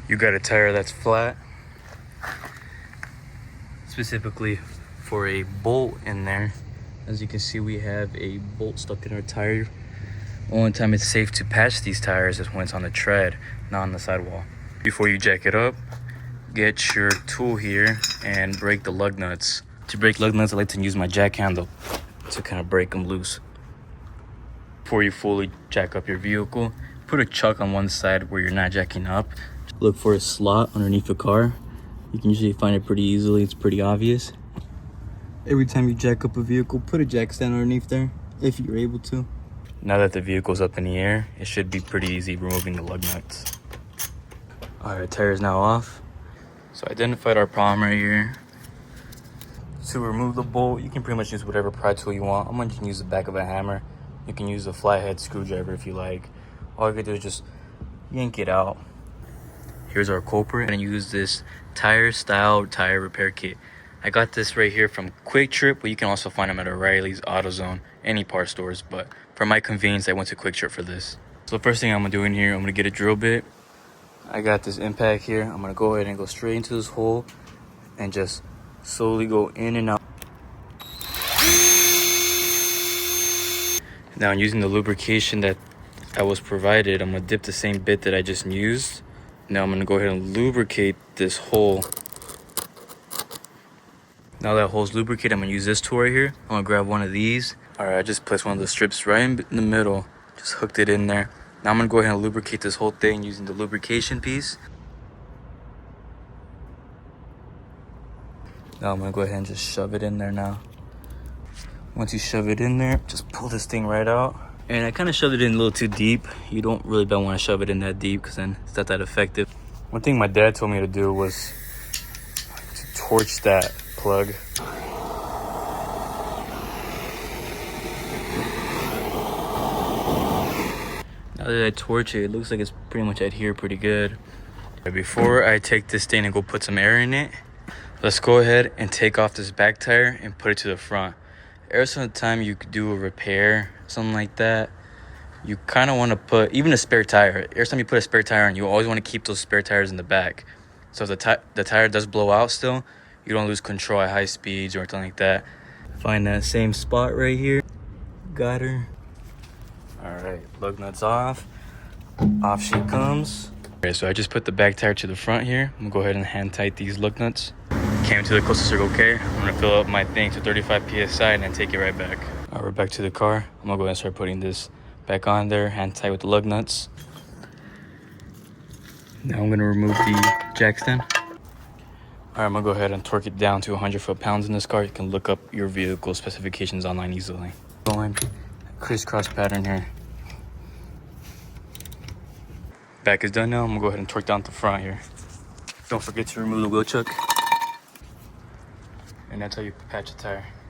you got a tire that's flat, specifically for a bolt in there. As you can see, we have a bolt stuck in our tire. Only time it's safe to patch these tires is when it's on the tread, not on the sidewall. Before you jack it up, get your tool here and break the lug nuts. To break lug nuts, I like to use my jack handle to kind of break them loose. Before you fully jack up your vehicle, put a chuck on one side where you're not jacking up. Look for a slot underneath the car. You can usually find it pretty easily. It's pretty obvious. Every time you jack up a vehicle, put a jack stand underneath there if you're able to. Now that the vehicle's up in the air, it should be pretty easy removing the lug nuts. Alright, tire is now off. So identified our problem right here. To remove the bolt, you can pretty much use whatever pry tool you want. I'm going to use the back of a hammer. You can use a flathead screwdriver if you like. All you can do is just yank it out. Here's our culprit, and use this tire repair kit. I got this right here from Quick Trip, but you can also find them at O'Reilly's, AutoZone, any part stores. But for my convenience, I went to Quick Trip for this. So the first thing I'm gonna do in here, I'm gonna get a drill bit. I got this impact here. I'm gonna go ahead and go straight into this hole and just slowly go in and out. Now, using the lubrication that I was provided, I'm gonna dip the same bit that I just used. Now I'm gonna go ahead and lubricate this hole. Now that hole's lubricated, I'm gonna use this tool right here. I'm gonna grab one of these. All right, I just placed one of the strips right in the middle, just hooked it in there. Now I'm gonna go ahead and lubricate this whole thing using the lubrication piece. Now I'm gonna go ahead and just shove it in there now. Once you shove it in there, just pull this thing right out. And I kind of shoved it in a little too deep. You don't want to shove it in that deep because then it's not that effective. One thing my dad told me to do was to torch that plug. Now that I torch it, it looks like it's pretty much adhered pretty good. Before I take this thing and go put some air in it, let's go ahead and take off this back tire and put it to the front. Every single time you do a repair, something like that, you kind of want to put, even a spare tire, every time you put a spare tire on, you always want to keep those spare tires in the back. So if the tire does blow out still, you don't lose control at high speeds or anything like that. Find that same spot right here. Got her. All right, lug nuts off. Off she comes. Okay, so I just put the back tire to the front here. I'm gonna go ahead and hand tight these lug nuts. Came to the closest Circle K. I'm gonna fill up my thing to 35 psi and then take it right back. All right, we're back to the car. I'm gonna go ahead and start putting this back on there, hand tight with the lug nuts. Now I'm gonna remove the jack stand. All right, I'm gonna go ahead and torque it down to 100 foot-pounds in this car. You can look up your vehicle specifications online easily. Going crisscross pattern here. Back is done now. I'm gonna go ahead and torque down the front here. Don't forget to remove the wheel chuck. And that's how you patch a tire.